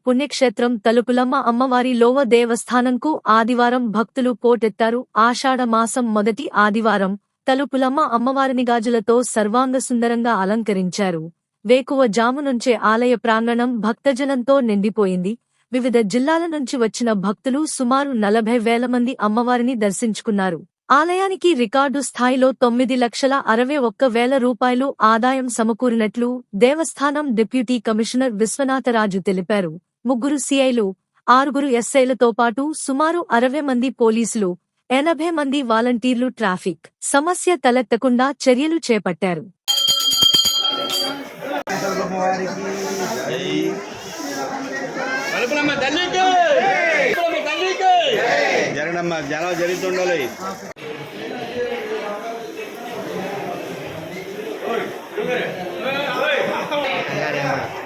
పుణ్యక్షేత్రం తలుపులమ్మ అమ్మవారి లోవ దేవస్థానంకు ఆదివారం భక్తులు పోటెత్తారు. ఆషాఢ మాసం మొదటి ఆదివారం తలుపులమ్మ అమ్మవారిని గాజులతో సర్వాంగ సుందరంగా అలంకరించారు. వేకువ జాము నుంచే ఆలయ ప్రాంగణం భక్తజనంతో నిండిపోయింది. వివిధ జిల్లాల నుంచి వచ్చిన భక్తులు సుమారు 40,000 మంది అమ్మవారిని దర్శించుకున్నారు. ఆలయానికి రికార్డు స్థాయిలో 9,61,000 రూపాయలు ఆదాయం సమకూరినట్లు దేవస్థానం డిప్యూటీ కమిషనర్ విశ్వనాథరాజు తెలిపారు. 3 సిఐలు, 6 ఎస్ఐలతో పాటు సుమారు 60 మంది పోలీసులు, 80 మంది వాలంటీర్లు ట్రాఫిక్ సమస్య తలెత్తకుండా చర్యలు చేపట్టారు. జరగడమ్మా జనం జరుగుతుండాలి. Oye,